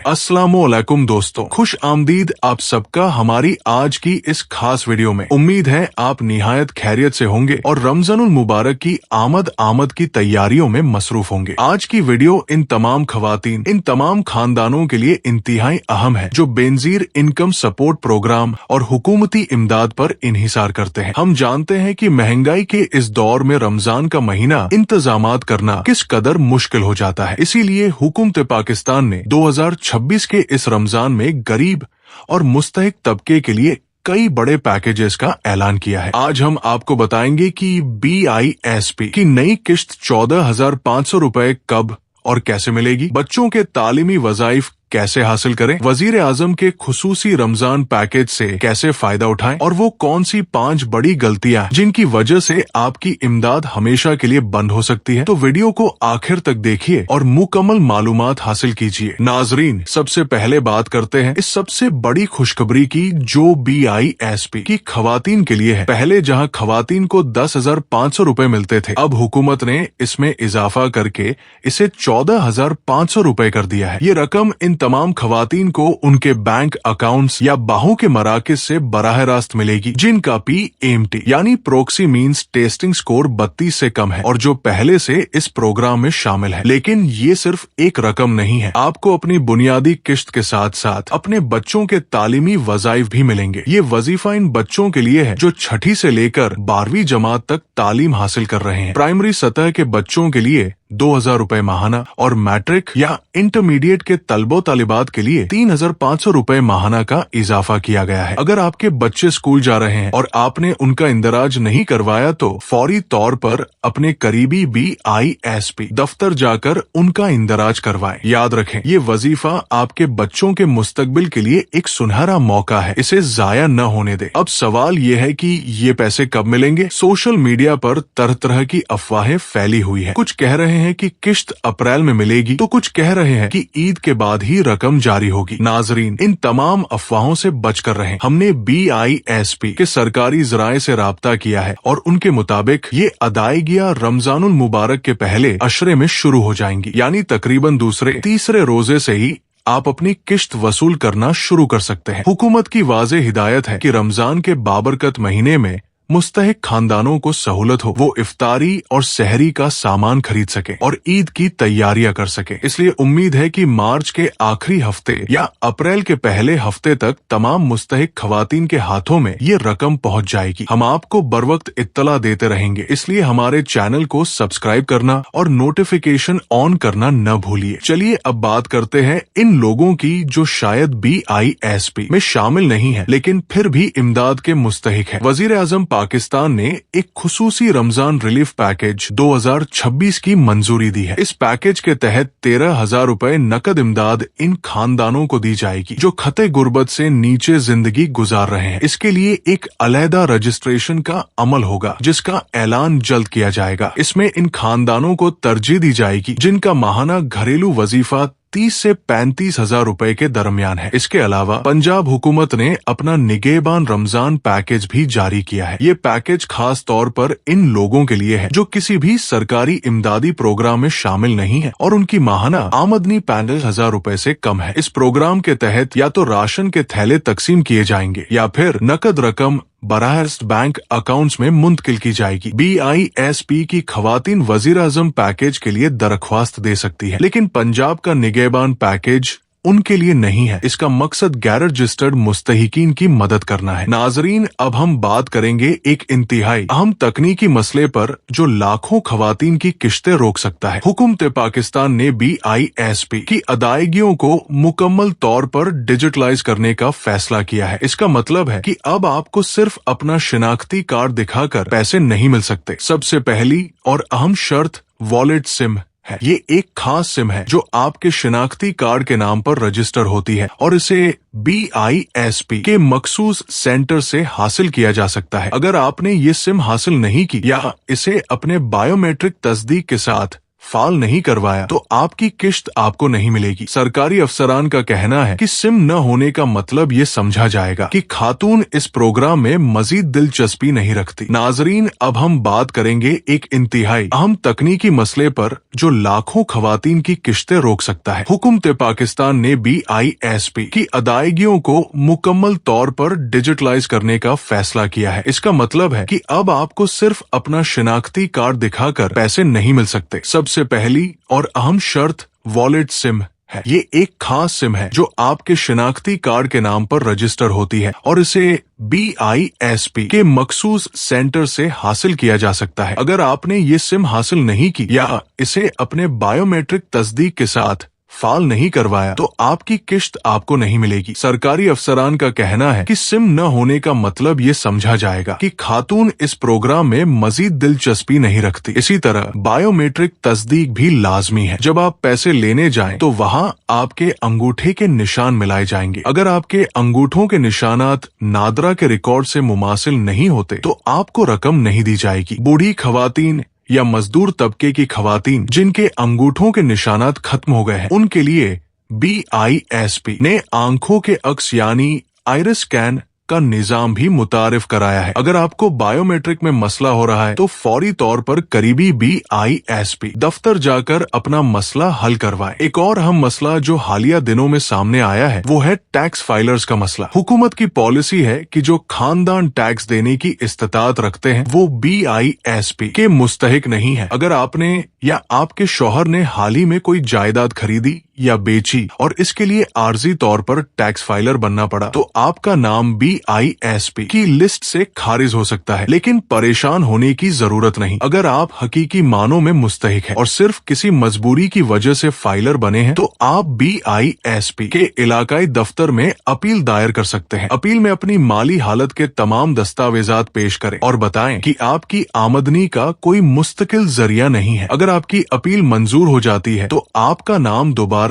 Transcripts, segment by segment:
अस्सलामुअलैकुम दोस्तों, खुश आमदीद आप सबका हमारी आज की इस खास वीडियो में। उम्मीद है आप निहायत खैरियत से होंगे और रमजानुल मुबारक की आमद की तैयारियों में मसरूफ होंगे। आज की वीडियो इन तमाम खवातीन, इन तमाम खानदानों के लिए इंतहाई अहम है जो बेनजीर इनकम सपोर्ट प्रोग्राम और हुकूमती इमदाद पर इन्हिसार करते हैं। हम जानते हैं कि महंगाई के इस दौर में रमजान का महीना इंतजामात करना किस कदर मुश्किल हो जाता है। इसीलिए हुकूमत पाकिस्तान ने 2026 के इस रमजान में गरीब और मुस्तहिक तबके के लिए कई बड़े पैकेजेस का ऐलान किया है। आज हम आपको बताएंगे कि BISP की नई किश्त 14,500 रुपए कब और कैसे मिलेगी, बच्चों के तालीमी वज़ाइफ कैसे हासिल करें, वजीर आजम के खुसूसी रमजान पैकेज से कैसे फायदा उठाएं और वो कौन सी 5 बड़ी गलतियां जिनकी वजह से आपकी इमदाद हमेशा के लिए बंद हो सकती है। तो वीडियो को आखिर तक देखिए और मुकम्मल मालूमात हासिल कीजिए। नाजरीन, सबसे पहले बात करते हैं इस सबसे बड़ी खुशखबरी की जो BISP की खवातीन के लिए है। पहले जहां खवातीन को 10,500 रुपए मिलते थे, अब हुकूमत ने इसमें इजाफा करके इसे 14,500 रुपए कर दिया है। ये रकम इन तमाम खवातीन को उनके बैंक अकाउंट्स या बाहों के मराकिज से बराह रास्त मिलेगी जिनका PMT यानी प्रोक्सी मींस टेस्टिंग स्कोर 32 से कम है और जो पहले से इस प्रोग्राम में शामिल है। लेकिन ये सिर्फ एक रकम नहीं है, आपको अपनी बुनियादी किश्त के साथ साथ अपने बच्चों के तालीमी वज़ाइफ भी मिलेंगे। ये वजीफा इन बच्चों के लिए है जो 6ठी से लेकर 12वीं जमात तक तालीम हासिल कर रहे हैं। प्राइमरी सतह के बच्चों के लिए 2,000 रुपए माहाना और मैट्रिक या इंटरमीडिएट के तलबो तालिबात के लिए 3,500 रुपए माहाना का इजाफा किया गया है। अगर आपके बच्चे स्कूल जा रहे हैं और आपने उनका इंदराज नहीं करवाया तो फौरी तौर पर अपने करीबी BISP दफ्तर जाकर उनका इंदराज करवाएं। याद रखें, ये वजीफा आपके बच्चों के मुस्तकबिल के लिए एक सुनहरा मौका है, इसे जाया न होने दे। अब सवाल ये है कि ये पैसे कब मिलेंगे। सोशल मीडिया पर तरह तरह की अफवाहें फैली हुई है। कुछ कह रहे हैं कि किश्त अप्रैल में मिलेगी तो कुछ कह रहे हैं कि ईद के बाद ही रकम जारी होगी। नाजरीन, इन तमाम अफवाहों से बचकर रहें। हमने BISP के सरकारी जराए से राब्ता किया है और उनके मुताबिक ये अदायगियां रमजानुल मुबारक के पहले अशरे में शुरू हो जाएंगी, यानी तकरीबन दूसरे तीसरे रोजे से ही आप अपनी किश्त वसूल करना शुरू कर सकते हैं। हुकूमत की वाज़ेह हिदायत है कि रमजान के बाबरकत महीने में मुस्तहिक खानदानों को सहूलत हो, वो इफ्तारी और सहरी का सामान खरीद सके और ईद की तैयारियां कर सके। इसलिए उम्मीद है कि मार्च के आखिरी हफ्ते या अप्रैल के पहले हफ्ते तक तमाम मुस्तहिक खवातीन के हाथों में ये रकम पहुंच जाएगी। हम आपको बरवक्त इत्तला देते रहेंगे, इसलिए हमारे चैनल को सब्सक्राइब करना और नोटिफिकेशन ऑन करना न भूलिए। चलिए अब बात करते हैं इन लोगों की जो शायद BISP में शामिल नहीं है लेकिन फिर भी इमदाद के मुस्तहिक है। वजीर आजम पाकिस्तान ने एक खुसूसी रमजान रिलीफ पैकेज 2026 की मंजूरी दी है। इस पैकेज के तहत 13,000 रुपए नकद इमदाद इन खानदानों को दी जाएगी जो खते गुर्बत से नीचे जिंदगी गुजार रहे हैं। इसके लिए एक अलहदा रजिस्ट्रेशन का अमल होगा जिसका ऐलान जल्द किया जाएगा। इसमें इन खानदानों को तरजीह दी जाएगी जिनका माहाना घरेलू वजीफा 30 से 35,000 रुपए के दरमियान है। इसके अलावा पंजाब हुकूमत ने अपना निगहबान रमजान पैकेज भी जारी किया है। ये पैकेज खास तौर पर इन लोगों के लिए है जो किसी भी सरकारी इमदादी प्रोग्राम में शामिल नहीं है और उनकी माहाना आमदनी 35,000 रुपए से कम है। इस प्रोग्राम के तहत या तो राशन के थैले तकसीम किए जाएंगे या फिर नकद रकम बराहस्त बैंक अकाउंट्स में मुंतकिल की जाएगी। BISP की खवातीन वजीर आजम पैकेज के लिए दरख्वास्त दे सकती है, लेकिन पंजाब का निगहबान पैकेज उनके लिए नहीं है। इसका मकसद गैर रजिस्टर्ड मुस्तहिकीन की मदद करना है। नाजरीन, अब हम बात करेंगे एक इंतहाई अहम तकनीकी मसले पर जो लाखों खवातीन की किश्तें रोक सकता है। हुकूमत पाकिस्तान ने BISP की अदायगियों को मुकम्मल तौर पर डिजिटलाइज करने का फैसला किया है। इसका मतलब है कि अब आपको सिर्फ अपना शिनाख्ती कार्ड दिखाकर पैसे नहीं मिल सकते। सबसे पहली और अहम शर्त वॉलेट सिम है। ये एक खास सिम है जो आपके शिनाख्ती कार्ड के नाम पर रजिस्टर होती है और इसे BISP के मखसूस सेंटर से हासिल किया जा सकता है। अगर आपने ये सिम हासिल नहीं की या इसे अपने बायोमेट्रिक तस्दीक के साथ फाल नहीं करवाया तो आपकी किश्त आपको नहीं मिलेगी। सरकारी अफसरान का कहना है कि सिम न होने का मतलब ये समझा जाएगा कि खातून इस प्रोग्राम में मजीद दिलचस्पी नहीं रखती। नाजरीन, अब हम बात करेंगे एक इंतहाई अहम तकनीकी मसले पर जो लाखों खवातीन की किश्तें रोक सकता है। हुकूमत पाकिस्तान ने BISP की अदायगियों को मुकम्मल तौर पर डिजिटलाइज करने का फैसला किया है। इसका मतलब है कि अब आपको सिर्फ अपना शिनाख्ती कार्ड दिखाकर पैसे नहीं मिल सकते। सबसे पहली और अहम शर्त वॉलेट सिम है। ये एक खास सिम है जो आपके शिनाख्ती कार्ड के नाम पर रजिस्टर होती है और इसे BISP के मखसूस सेंटर से हासिल किया जा सकता है। अगर आपने ये सिम हासिल नहीं की या इसे अपने बायोमेट्रिक तस्दीक के साथ फाल नहीं करवाया तो आपकी किश्त आपको नहीं मिलेगी। सरकारी अफसरान का कहना है कि सिम न होने का मतलब ये समझा जाएगा कि खातून इस प्रोग्राम में मजीद दिलचस्पी नहीं रखती। इसी तरह बायोमेट्रिक तस्दीक भी लाजमी है। जब आप पैसे लेने जाएं तो वहाँ आपके अंगूठे के निशान मिलाए जाएंगे। अगर आपके अंगूठों के निशानात नादरा के रिकॉर्ड से मुमासिल नहीं होते तो आपको रकम नहीं दी जाएगी। बूढ़ी खवातीन या मजदूर तबके की खवातीन जिनके अंगूठों के निशानात खत्म हो गए हैं, उनके लिए BISP ने आंखों के अक्स यानी आइरिस स्कैन का निजाम भी मुतारिफ कराया है। अगर आपको बायोमेट्रिक में मसला हो रहा है तो फौरी तौर पर करीबी BISP दफ्तर जाकर अपना मसला हल करवाएं। एक और अहम मसला जो हालिया दिनों में सामने आया है वो है टैक्स फाइलर्स का मसला। हुकूमत की पॉलिसी है कि जो खानदान टैक्स देने की इस्तात रखते हैं वो BISP के मुस्तहिक नहीं है। अगर आपने या आपके शौहर ने हाल ही में कोई जायदाद खरीदी या बेची और इसके लिए आर्जी तौर पर टैक्स फाइलर बनना पड़ा तो आपका नाम BISP की लिस्ट से खारिज हो सकता है। लेकिन परेशान होने की जरूरत नहीं। अगर आप हकीकी मानों में मुस्तहिक हैं और सिर्फ किसी मजबूरी की वजह से फाइलर बने हैं तो आप BISP के इलाकाई दफ्तर में अपील दायर कर सकते हैं। अपील में अपनी माली हालत के तमाम दस्तावेजात पेश करें और बताएं कि आपकी आमदनी का कोई मुस्तकिल जरिया नहीं है। अगर आपकी अपील मंजूर हो जाती है तो आपका नाम दोबारा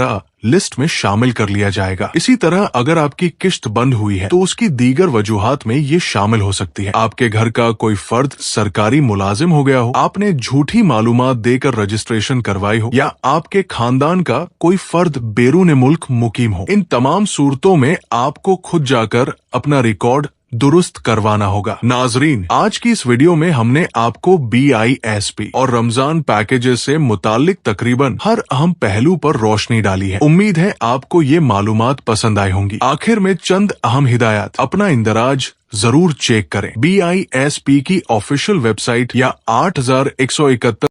लिस्ट में शामिल कर लिया जाएगा। इसी तरह अगर आपकी किश्त बंद हुई है तो उसकी दीगर वजूहात में ये शामिल हो सकती है। आपके घर का कोई फर्द सरकारी मुलाजिम हो गया हो, आपने झूठी मालूमात देकर रजिस्ट्रेशन करवाई हो या आपके खानदान का कोई फर्द बैरून मुल्क मुकीम हो। इन तमाम सूरतों में आपको खुद जाकर अपना रिकॉर्ड दुरुस्त करवाना होगा। नाजरीन, आज की इस वीडियो में हमने आपको BISP और रमजान पैकेजेस से मुताल्लिक तकरीबन हर अहम पहलू पर रोशनी डाली है। उम्मीद है आपको ये मालूमात पसंद आई होंगी। आखिर में चंद अहम हिदायत, अपना इंदराज जरूर चेक करें। BISP की ऑफिशियल वेबसाइट या 8171